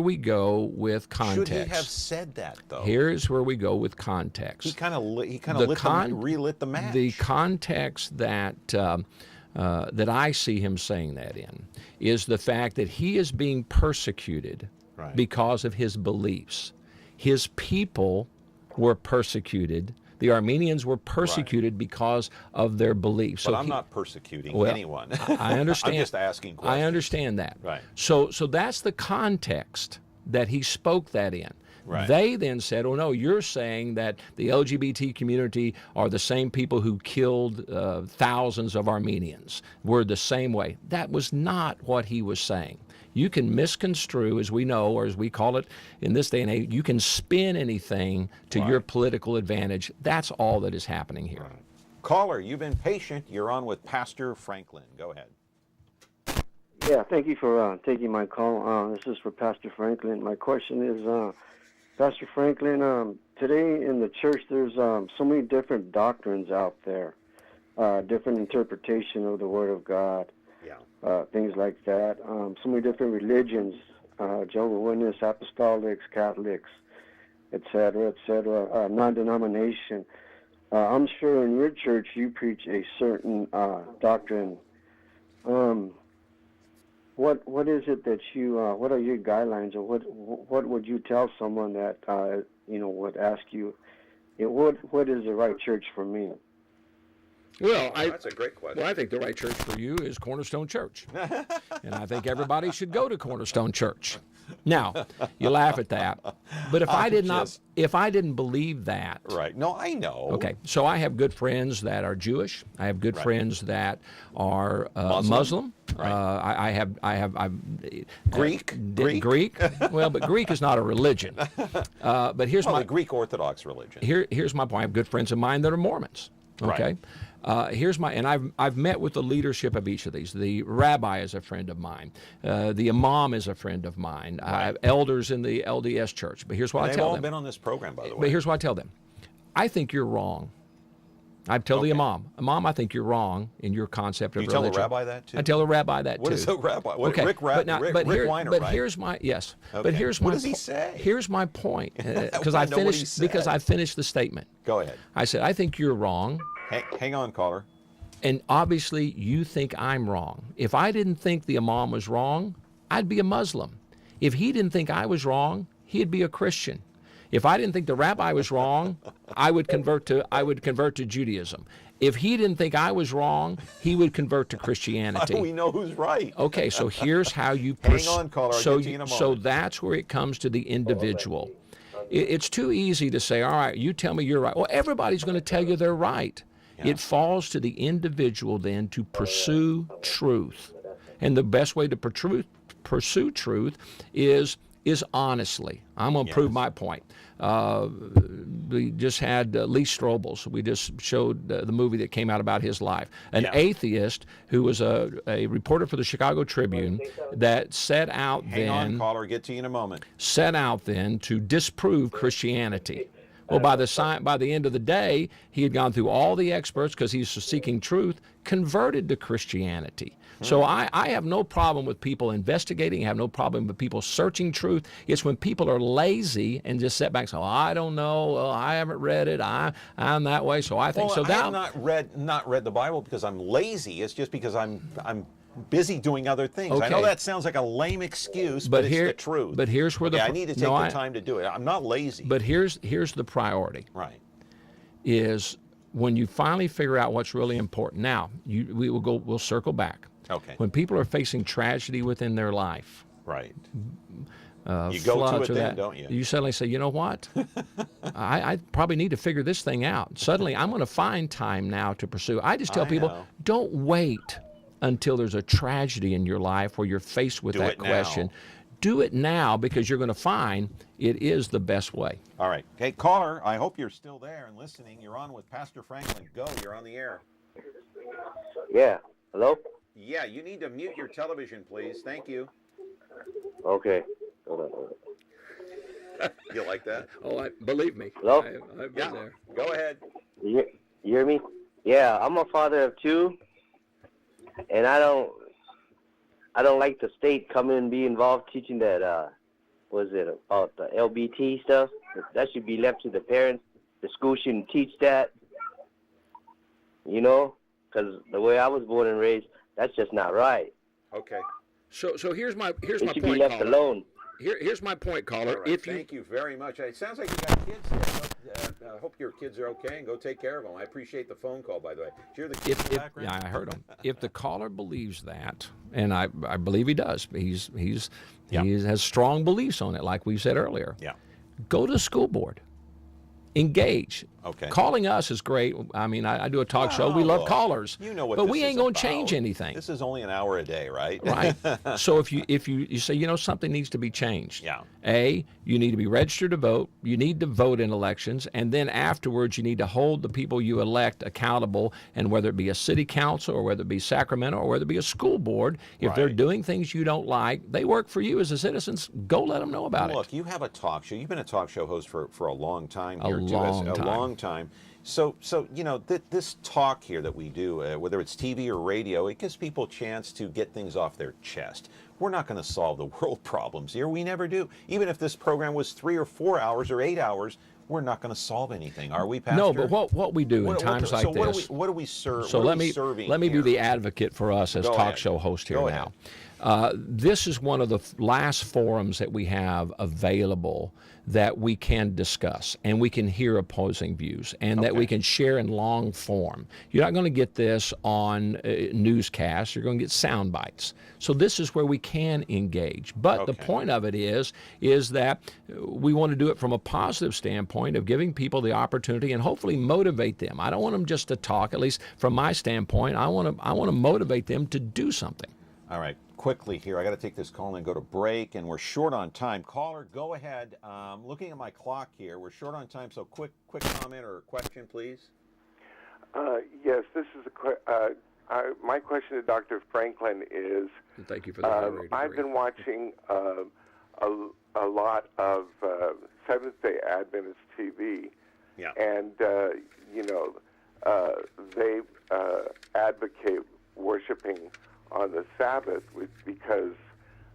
we go with context. Should he have said that, though? Here's where we go with context. He kind of relit the match. The context that I see him saying that in is the fact that he is being persecuted because of his beliefs. His people were persecuted. The Armenians were persecuted because of their beliefs. But I'm not persecuting anyone. I understand. I'm just asking questions. I understand that. Right. So that's the context that he spoke that in. Right. They then said, oh, no, you're saying that the LGBT community are the same people who killed thousands of Armenians. We're the same way. That was not what he was saying. You can misconstrue, as we know, or as we call it in this day and age, you can spin anything to your political advantage. That's all that is happening here. Right. Caller, you've been patient. You're on with Pastor Franklin. Go ahead. Yeah, thank you for taking my call. This is for Pastor Franklin. My question is, Pastor Franklin, today in the church there's so many different doctrines out there, different interpretation of the Word of God, things like that. So many different religions, Jehovah's Witness, Apostolics, Catholics, etc., non-denomination. I'm sure in your church you preach a certain doctrine. What is it that you? What are your guidelines, or what would you tell someone that would ask you, what is the right church for me? Well, that's a great question. Well, I think the right church for you is Cornerstone Church, and I think everybody should go to Cornerstone Church. Now, you laugh at that, but if I didn't believe that, right? No, I know. Okay, so I have good friends that are Jewish. I have good friends that are Muslim. Right. I've Greek. Well, but Greek is not a religion. But here's the Greek Orthodox religion. Here's my point. I have good friends of mine that are Mormons. Okay. Right. And I've met with the leadership of each of these. The rabbi is a friend of mine. The imam is a friend of mine. Right. I have elders in the LDS church. But here's what I tell them. They've all been on this program, by the way. But here's what I tell them. I think you're wrong. I tell the imam, I think you're wrong in your concept of religion. You tell the rabbi that too? I tell the rabbi that too. What is a rabbi? Okay. Rick Weiner, but right? here's my yes. Okay. But here's my what does he say? Here's my point because I finished the statement. Go ahead. I said I think you're wrong. Hang on, caller. And obviously you think I'm wrong. If I didn't think the imam was wrong, I'd be a Muslim. If he didn't think I was wrong, he'd be a Christian. If I didn't think the rabbi was wrong, I would convert to Judaism. If he didn't think I was wrong, he would convert to Christianity. We know who's right. Okay, so here's how you hang on, caller. I'll get to you in a moment. So that's where it comes to the individual. It's too easy to say, all right, you tell me you're right. Well, everybody's going to tell you they're right. Yeah. It falls to the individual then to pursue truth. And the best way to pursue truth is honestly. I'm going to prove my point. We just had Lee Strobel's. We just showed the movie that came out about his life. An atheist who was a reporter for the Chicago Tribune that set out Hang on, caller. Get to you in a moment. Set out then to disprove Christianity. Well, by the end of the day, he had gone through all the experts because he's seeking truth, converted to Christianity. So I have no problem with people investigating. I have no problem with people searching truth. It's when people are lazy and just sit back and say, "Oh, I don't know. Oh, I haven't read it. I'm that way." So I think I have not read the Bible because I'm lazy. It's just because I'm busy doing other things. Okay. I know that sounds like a lame excuse, but it's the truth. But here's where I need to take the time to do it. I'm not lazy. But here's the priority. Right. Is when you finally figure out what's really important. Now, we'll circle back. Okay. When people are facing tragedy within their life. Right. You go to it then, don't you? You suddenly say, you know what? I probably need to figure this thing out. Suddenly, I'm going to find time now to pursue. I just tell people, don't wait until there's a tragedy in your life where you're faced with that question. Do it now because you're going to find it is the best way. All right. Hey, caller, I hope you're still there and listening. You're on with Pastor Franklin. Go. You're on the air. Yeah. Hello? Yeah, you need to mute your television, please. Thank you. Okay. Hold on. You like that? Oh, believe me. Hello? I've been there. Go ahead. You hear me? Yeah, I'm a father of two, and I don't like the state coming and be involved teaching that, about the LBT stuff. That should be left to the parents. The school shouldn't teach that, because the way I was born and raised, that's just not right. Okay. So here's my It point, should be left caller. alone. Here's my point, caller. Right, thank you very much. It sounds like you got kids here. I hope your kids are okay, and go take care of them. I appreciate the phone call, by the way. Did you hear the kids in the background? Yeah, I heard him. If the caller believes that, and I believe he does, he has strong beliefs on it, like we said earlier. Yeah. Go to the school board. Engage. Okay. Calling us is great. I mean, I do a talk show. We love callers. You know what but this we ain't is going about. to change anything. This is only an hour a day, right? Right. So if you say, you know, something needs to be changed. Yeah. A, you need to be registered to vote. You need to vote in elections, and then afterwards, you need to hold the people you elect accountable. And whether it be a city council, or whether it be Sacramento, or whether it be a school board, if they're doing things you don't like, they work for you as a citizens. Go let them know about it. Look, you have a talk show. You've been a talk show host for a long time here, A long time. So you know, this talk here that we do, whether it's TV or radio, it gives people a chance to get things off their chest. We're not going to solve the world problems here. We never do. Even if this program was 3 or 4 hours or 8 hours, we're not going to solve anything, are we, Pastor? No, but what we do in times like this. What do we serve? So let me be the advocate for us as talk show host here now. This is one of the last forums that we have available that we can discuss, and we can hear opposing views, and that we can share in long form. You're not going to get this on newscasts. You're going to get sound bites. So this is where we can engage. But the point of it is that we want to do it from a positive standpoint of giving people the opportunity and hopefully motivate them. I don't want them just to talk. At least from my standpoint, I want to motivate them to do something. All right. Quickly here, I got to take this call and go to break, and we're short on time. Caller, go ahead. Looking at my clock here, we're short on time, so quick comment or question, please. Yes, this is my question to Dr. Franklin is. Thank you for that. I've been watching a lot of Seventh-day Adventist TV, and they advocate worshiping on the Sabbath because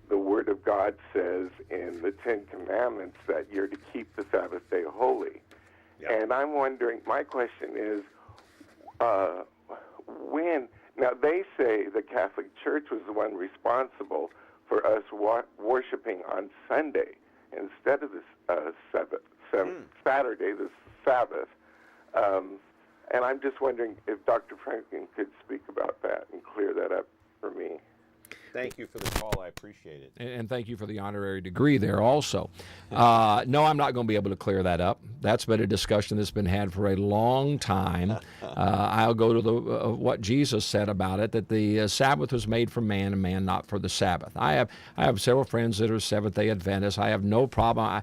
the Word of God says in the Ten Commandments that you're to keep the Sabbath day holy. And I'm wondering, my question is, now they say the Catholic Church was the one responsible for us worshiping on Sunday instead of the Saturday, the Sabbath. And I'm just wondering if Dr. Franklin could speak about that and clear that up for me. Thank you for the call. I appreciate it. And thank you for the honorary degree there also. No, I'm not going to be able to clear that up. That's been a discussion that's been had for a long time. I'll go to what Jesus said about it, that the Sabbath was made for man and man not for the Sabbath. I have several friends that are Seventh-day Adventists. I have no problem.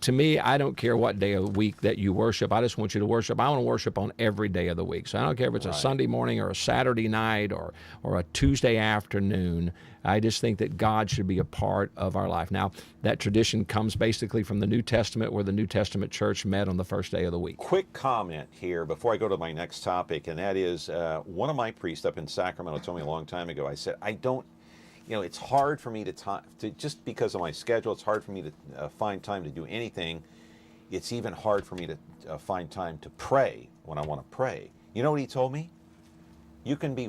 To me, I don't care what day of the week that you worship. I just want you to worship. I want to worship on every day of the week. So I don't care if it's a Sunday morning or a Saturday night or a Tuesday afternoon. I just think that God should be a part of our life. Now, that tradition comes basically from the New Testament, where the New Testament church met on the first day of the week. Quick comment here before I go to my next topic, and that is one of my priests up in Sacramento told me a long time ago, I said, it's hard for me to just because of my schedule, it's hard for me to find time to do anything. It's even hard for me to find time to pray when I want to pray. You know what he told me? You can be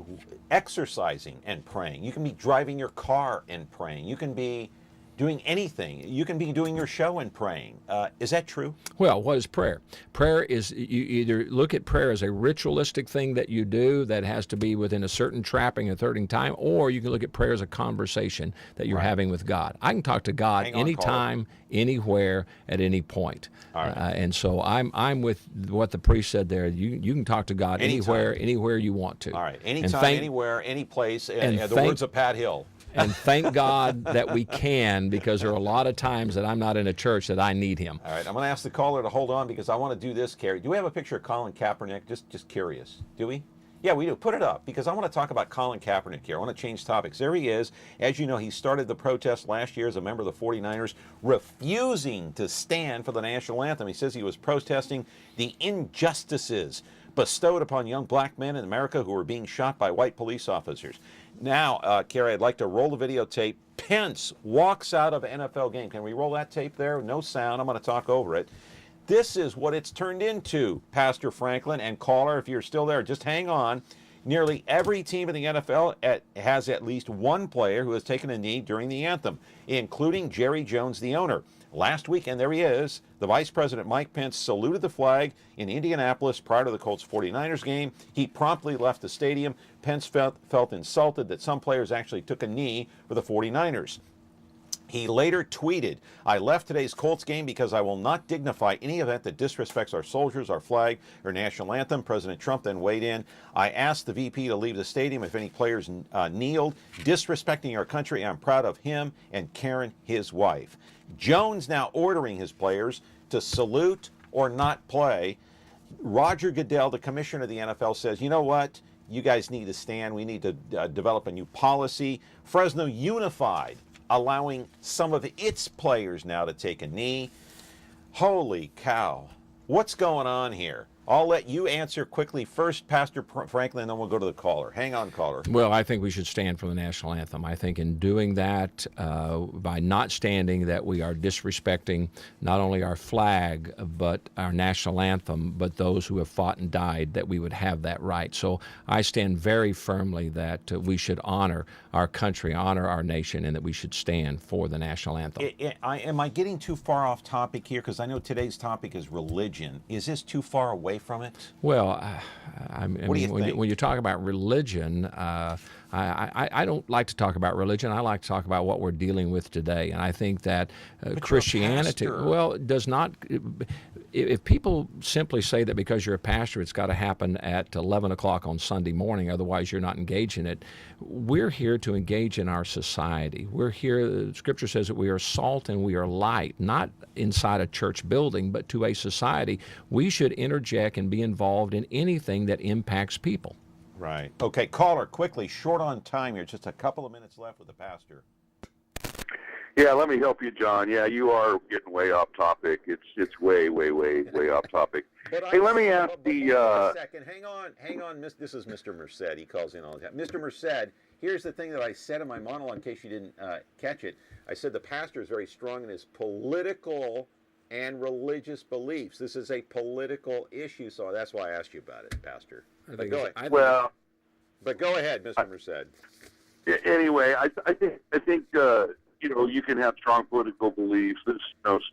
exercising and praying. You can be driving your car and praying. You can be doing anything. You can be doing your show and praying. Is that true? Well, what is prayer? Prayer is, you either look at prayer as a ritualistic thing that you do that has to be within a certain trapping, a certain time, or you can look at prayer as a conversation that you're having with God. I can talk to God anytime, anywhere, at any point. And so I'm with what the priest said there. You can talk to God anywhere you want to. All right. Anytime, anywhere, any place. The words of Pat Hill. And thank God that we can, because there are a lot of times that I'm not in a church that I need him. All right, I'm going to ask the caller to hold on because I want to do this, Carrie. Do we have a picture of Colin Kaepernick? Just curious. Do we? Yeah, we do. Put it up because I want to talk about Colin Kaepernick here. I want to change topics. There he is. As you know, he started the protest last year as a member of the 49ers, refusing to stand for the national anthem. He says he was protesting the injustices bestowed upon young black men in America who were being shot by white police officers. Now, Carrie, I'd like to roll the videotape. Pence walks out of an NFL game. Can we roll that tape there? No sound. I'm going to talk over it. This is what it's turned into, Pastor Franklin and caller, if you're still there, just hang on. Nearly every team in the NFL has at least one player who has taken a knee during the anthem, including Jerry Jones, the owner. Last weekend, there he is. The Vice President Mike Pence saluted the flag in Indianapolis prior to the Colts 49ers game. He promptly left the stadium. Pence felt insulted that some players actually took a knee for the 49ers. He later tweeted, "I left today's Colts game because I will not dignify any event that disrespects our soldiers, our flag, or national anthem." President Trump then weighed in. "I asked the VP to leave the stadium if any players kneeled, disrespecting our country. I'm proud of him and Karen, his wife." Jones now ordering his players to salute or not play. Roger Goodell, the commissioner of the NFL, says, you know what? You guys need to stand. We need to develop a new policy. Fresno Unified allowing some of its players now to take a knee. Holy cow. What's going on here? I'll let you answer quickly first, Pastor Franklin, and then we'll go to the caller. Hang on, caller. Well, I think we should stand for the national anthem. I think in doing that, by not standing, that we are disrespecting not only our flag, but our national anthem, but those who have fought and died, that we would have that right. So I stand very firmly that we should honor our country, honor our nation, and that we should stand for the national anthem. Am I getting too far off topic here? Because I know today's topic is religion. Is this too far away from it? Well, What do you think? When you talk about religion, I don't like to talk about religion. I like to talk about what we're dealing with today. And I think that Christianity, well, does not. If people simply say that because you're a pastor, it's got to happen at 11 o'clock on Sunday morning, otherwise you're not engaged in it. We're here to engage in our society. We're here, Scripture says that we are salt and we are light, not inside a church building, but to a society. We should interject and be involved in anything that impacts people. Right. Okay, caller, quickly, short on time here, just a couple of minutes left with the pastor. Yeah, let me help you, John. Yeah, you are getting way off topic. It's way off topic. Hey, let me ask Wait a second. Hang on. This is Mr. Merced. He calls in all the time. Mr. Merced, here's the thing that I said in my monologue, in case you didn't catch it. I said the pastor is very strong in his political and religious beliefs. This is a political issue, so that's why I asked you about it, Pastor. But go ahead. But go ahead, Mr. Merced. Anyway, I think you can have strong political beliefs.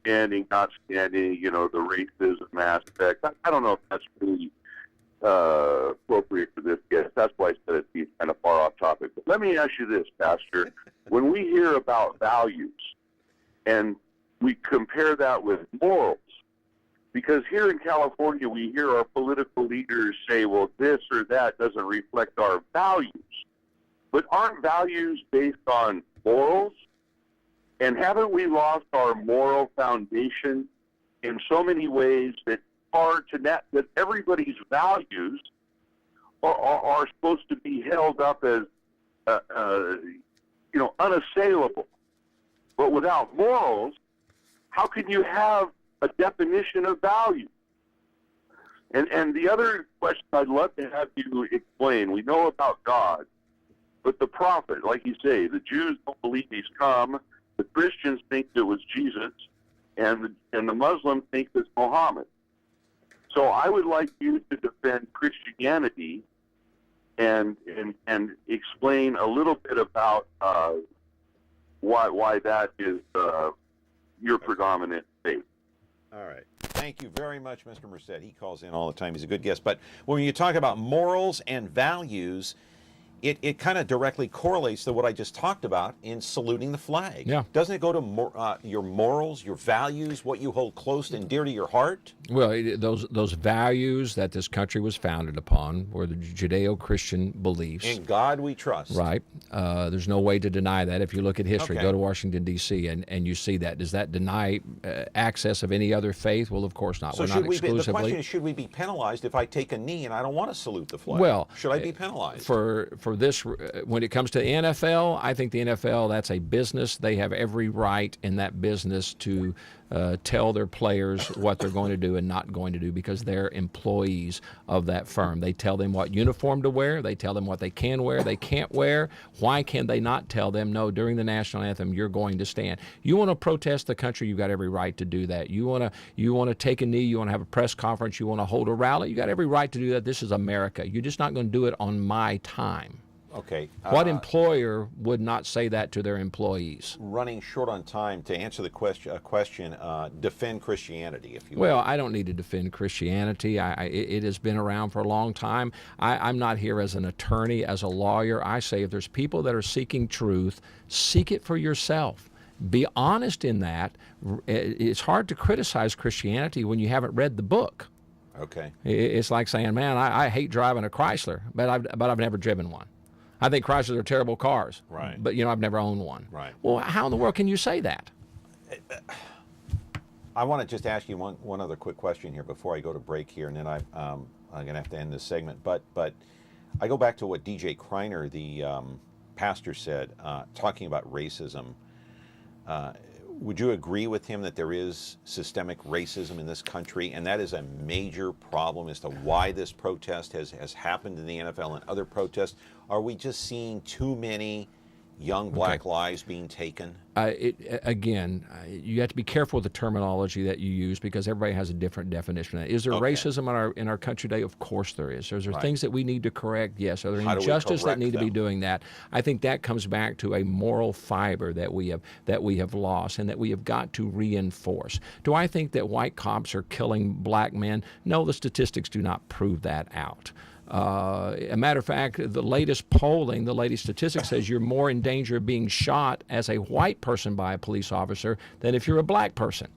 Standing, not standing. The racism aspect. I don't know if that's really appropriate for this guest. That's why I said it's kind of far off topic. But let me ask you this, Pastor. When we hear about values and we compare that with morals, because here in California we hear our political leaders say, well, this or that doesn't reflect our values. But aren't values based on morals? And haven't we lost our moral foundation in so many ways that that everybody's values are supposed to be held up as unassailable? But without morals, how can you have a definition of value? And the other question I'd love to have you explain, we know about God, but the prophet, like you say, the Jews don't believe he's come, the Christians think it was Jesus, and the Muslims think it's Muhammad. So I would like you to defend Christianity and explain a little bit about why that is your predominant faith. All right. Thank you very much, Mr. Merced. He calls in all the time. He's a good guest. But when you talk about morals and values, it kind of directly correlates to what I just talked about in saluting the flag. Yeah. Doesn't it go to your morals, your values, what you hold close and dear to your heart? Well, those values that this country was founded upon were the Judeo-Christian beliefs. In God we trust. Right. There's no way to deny that. If you look at history, Okay. go to Washington, D.C., and you see that. Does that deny access of any other faith? Well, of course not. So We're not exclusively. the question is, should we be penalized if I take a knee and I don't want to salute the flag? Well, should I be penalized? For this, when it comes to the NFL, I think the NFL, that's a business. They have every right in that business to tell their players what they're going to do and not going to do, because they're employees of that firm. They tell them what uniform to wear. They tell them what they can wear, they can't wear. Why can they not tell them, no, during the national anthem, you're going to stand? You want to protest the country, you've got every right to do that. You want to take a knee, you want to have a press conference, you want to hold a rally, you got every right to do that. This is America. You're just not going to do it on my time. Okay. What employer would not say that to their employees? Running short on time, to answer the question, defend Christianity, if you will. Well, I don't need to defend Christianity. It has been around for a long time. I'm not here as an attorney, as a lawyer. I say if there's people that are seeking truth, seek it for yourself. Be honest in that. It's hard to criticize Christianity when you haven't read the book. Okay. It's like saying, man, I hate driving a Chrysler, but I've never driven one. I think Chryslers are terrible cars. Right. But, I've never owned one. Right. Well, how in the world can you say that? I want to just ask you one other quick question here before I go to break here, and then I'm going to have to end this segment. But I go back to what DJ Kreiner, the pastor, said, talking about racism. Would you agree with him that there is systemic racism in this country, and that is a major problem as to why this protest has happened in the NFL and other protests? Are we just seeing too many young black lives being taken? Again, you have to be careful with the terminology that you use, because everybody has a different definition. Is there racism in our country today? Of course there is. Are there things that we need to correct? Yes. Are there injustices that need to be doing that? I think that comes back to a moral fiber that we have lost and that we have got to reinforce. Do I think that white cops are killing black men? No, the statistics do not prove that out. A matter of fact, the latest polling, the latest statistics says you're more in danger of being shot as a white person by a police officer than if you're a black person.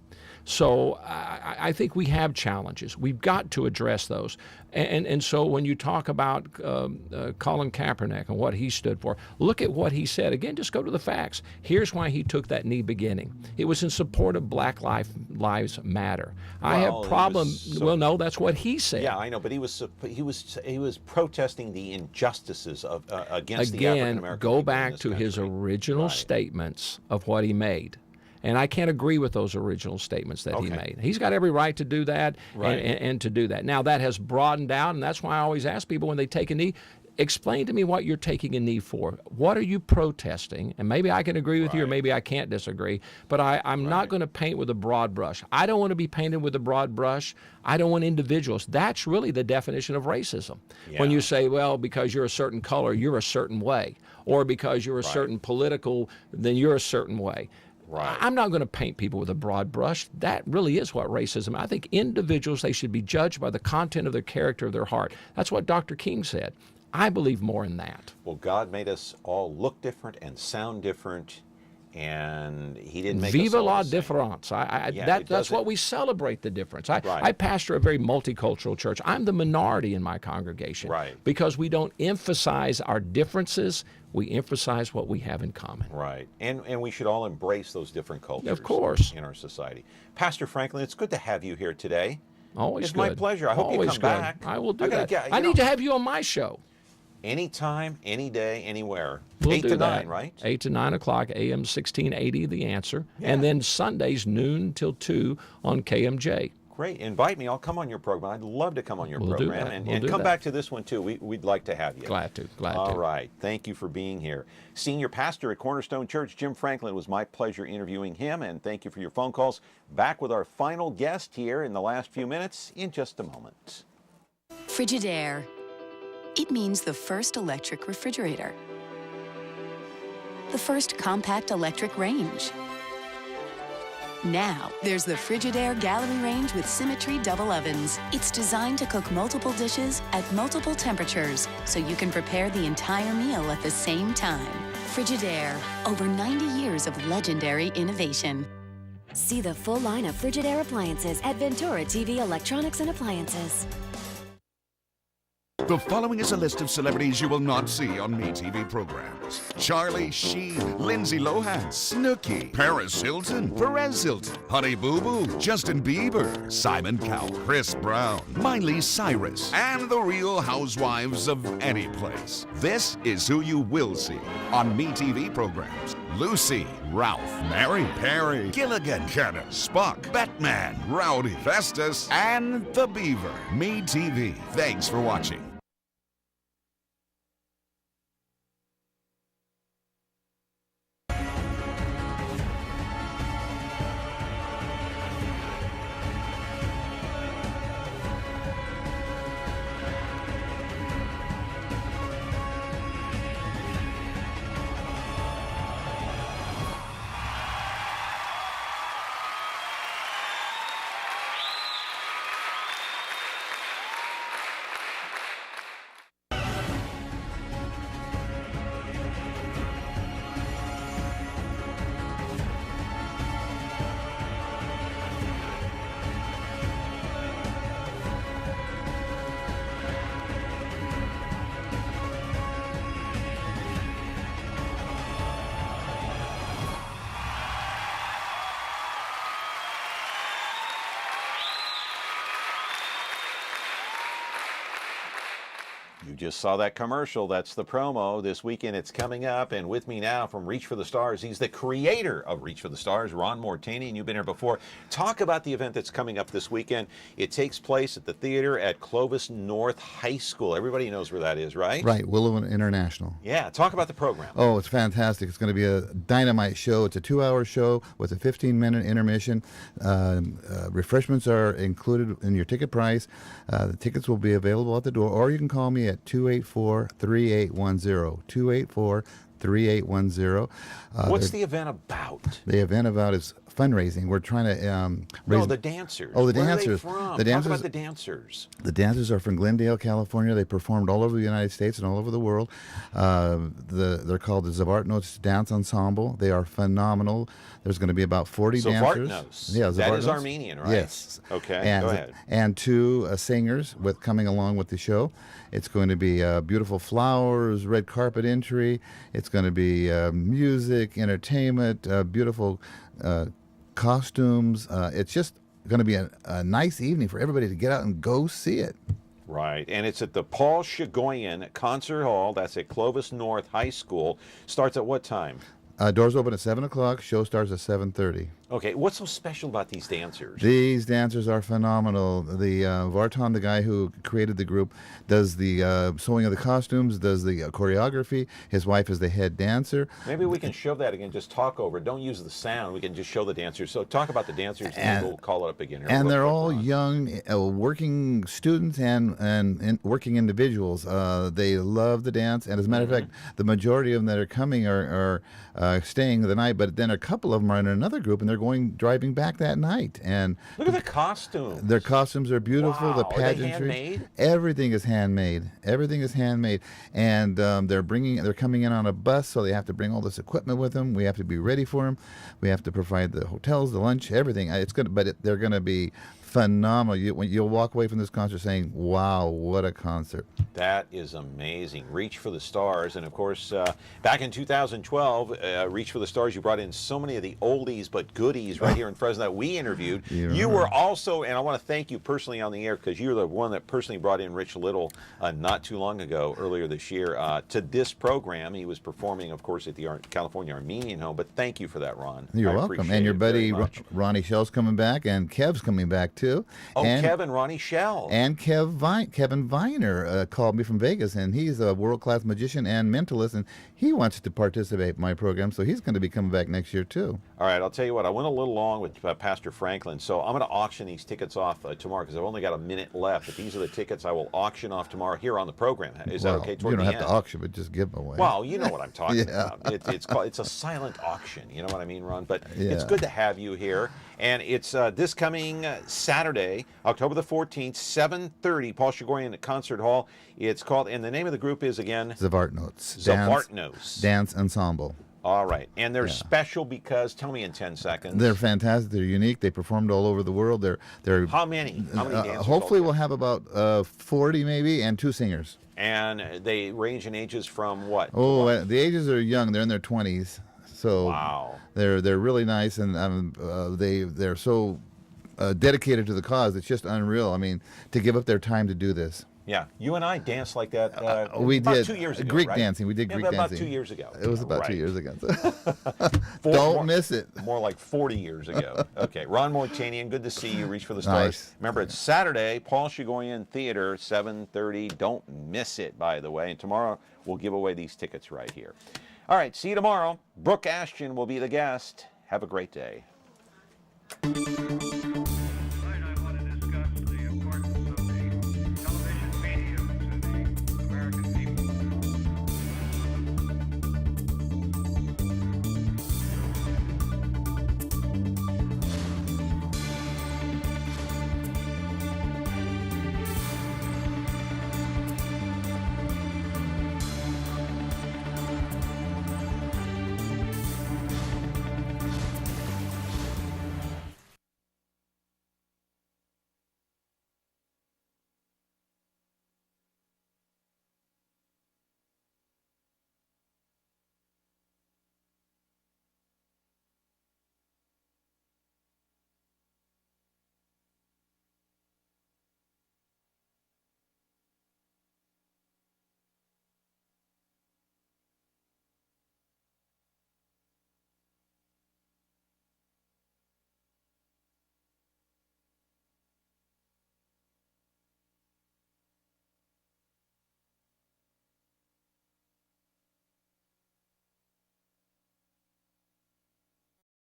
So I think we have challenges. We've got to address those. And so when you talk about Colin Kaepernick and what he stood for, look at what he said. Again, just go to the facts. Here's why he took that knee beginning. It was in support of Black Lives Matter. I have problems. Well, no, that's what he said. Yeah, I know, but he was protesting the injustices of against the African American people. Again, go back to his original statements of what he made. And I can't agree with those original statements that he made. He's got every right to do that and to do that. Now, that has broadened out, and that's why I always ask people when they take a knee, explain to me what you're taking a knee for. What are you protesting? And maybe I can agree with you, or maybe I can't disagree, but I'm not going to paint with a broad brush. I don't want to be painted with a broad brush. I don't want individuals. That's really the definition of racism. Yeah. When you say, well, because you're a certain color, you're a certain way, or because you're a certain political, then you're a certain way. Right. I'm not going to paint people with a broad brush. That really is what racism. I think individuals, they should be judged by the content of their character, of their heart. That's what Dr. King said. I believe more in that. Well, God made us all look different and sound different, and He didn't make Viva us all la the same. difference. That's what we celebrate, the difference. I pastor a very multicultural church. I'm the minority in my congregation because we don't emphasize our differences. We emphasize what we have in common. Right. And we should all embrace those different cultures. Of course. In our society. Pastor Franklin, it's good to have you here today. Always it's good. My pleasure. I hope you come back. I will do that. I need to have you on my show. Anytime, any day, anywhere. We'll 8 to 9, right? 8 to 9 o'clock, AM 1680, The Answer. Yeah. And then Sundays, noon till 2 on KMJ. Great. Invite me. I'll come on your program. I'd love to come on your program. And come back to this one, too. We'd like to have you. Glad to. All right. Thank you for being here. Senior pastor at Cornerstone Church, Jim Franklin. It was my pleasure interviewing him, and thank you for your phone calls. Back with our final guest here in the last few minutes in just a moment. Frigidaire. It means the first electric refrigerator. The first compact electric range. Now, there's the Frigidaire Gallery Range with Symmetry double ovens. It's designed to cook multiple dishes at multiple temperatures, so you can prepare the entire meal at the same time. Frigidaire, over 90 years of legendary innovation. See the full line of Frigidaire appliances at Ventura TV Electronics and Appliances. The following is a list of celebrities you will not see on MeTV programs. Charlie Sheen, Lindsay Lohan, Snooki, Paris Hilton, Perez Hilton, Honey Boo Boo, Justin Bieber, Simon Cowell, Chris Brown, Miley Cyrus, and the Real Housewives of any place. This is who you will see on MeTV programs. Lucy, Ralph, Mary, Perry, Gilligan, Kenner, Spock, Batman, Rowdy, Festus, and the Beaver. MeTV. Thanks for watching. You just saw that commercial. That's the promo. This weekend it's coming up. And with me now from Reach for the Stars, he's the creator of Reach for the Stars, Ron Mortani, and you've been here before. Talk about the event that's coming up this weekend. It takes place at the theater at Clovis North High School. Everybody knows where that is, right? Right, Willow International. Yeah, talk about the program. Oh, it's fantastic. It's going to be a dynamite show. It's a 2-hour show with a 15-minute intermission. Refreshments are included in your ticket price. The tickets will be available at the door, or you can call me at 284-3810. 284-3810. What's the event about? The event about is fundraising. We're trying to raise... No, the dancers. Oh, the Where dancers. Are they from? The dancers. Talk about the dancers. The dancers are from Glendale, California. They performed all over the United States and all over the world. They're called the Zavartnots Dance Ensemble. They are phenomenal. There's going to be about 40 dancers. Zavartnos. Yeah, That is Zavartnos. Armenian, right? Yes. Okay, and, go ahead. And 2 singers coming along with the show. It's going to be beautiful flowers, red carpet entry. It's going to be music, entertainment, beautiful costumes. It's just going to be a nice evening for everybody to get out and go see it. Right, and it's at the Paul Shigoyan Concert Hall. That's at Clovis North High School. Starts at what time? Doors open at 7 o'clock. Show starts at 7:30. Okay, what's so special about these dancers? These dancers are phenomenal. The Vartan, the guy who created the group, does the sewing of the costumes, does the choreography. His wife is the head dancer. Maybe we can show that again, just talk over it. Don't use the sound. We can just show the dancers. So talk about the dancers, and we'll call it up again here. And they're all young, working students and working individuals. They love the dance. And as a matter of fact, the majority of them that are coming are staying the night, but then a couple of them are in another group, and they're driving back that night. And look at the costumes. Their costumes are beautiful. Wow. The pageantry, are they handmade? Everything is handmade. Everything is handmade. And they're coming in on a bus, so they have to bring all this equipment with them. We have to be ready for them. We have to provide the hotels, the lunch, everything. It's good, but they're going to be phenomenal. You'll walk away from this concert saying, "Wow, what a concert!" That is amazing. Reach for the Stars, and of course, back in 2012, Reach for the Stars, you brought in so many of the oldies but goodies right here in Fresno that we interviewed. You were also, and I want to thank you personally on the air because you're the one that personally brought in Rich Little not too long ago, earlier this year, to this program. He was performing, of course, at the California Armenian Home. But thank you for that, Ron. You're welcome. And your buddy Ronnie Shell's coming back, and Kev's coming back too. Oh, and Kevin, Ronnie Shell. And Kevin Viner called me from Vegas, and he's a world-class magician and mentalist, and he wants to participate in my program, so he's going to be coming back next year too. All right, I'll tell you what, I went a little long with Pastor Franklin, so I'm going to auction these tickets off tomorrow because I've only got a minute left. But these are the tickets I will auction off tomorrow here on the program. Is that okay? You don't have to auction, but just give them away. Well, you know what I'm talking Yeah. about. It's a silent auction. You know what I mean, Ron? But Yeah. it's good to have you here. And it's this coming Saturday, October the 14th, 7:30, Paul Shigorian Concert Hall. It's called, and the name of the group is again? Zavartnots. Zavartnos. Dance Ensemble. All right. And they're special because, tell me in 10 seconds. They're fantastic. They're unique. They performed all over the world. They're How many? How many dancers? Hopefully we'll have about 40 maybe, and 2 singers. And they range in ages from what? Oh, the ages are young. They're in their 20s. So wow. They're really nice, and they're so dedicated to the cause. It's just unreal. I mean, to give up their time to do this. Yeah, you and I danced like that. We about did 2 years ago. Greek right? dancing. We did Greek dancing about 2 years ago. It was about right. 2 years ago. Don't miss it. More like 40 years ago. Okay, Ron Mortanian, good to see you. Reach for the stars. Nice. Remember, it's Saturday, Paul Shigoyan Theater, 7:30. Don't miss it, by the way. And tomorrow we'll give away these tickets right here. All right, see you tomorrow. Brooke Ashton will be the guest. Have a great day.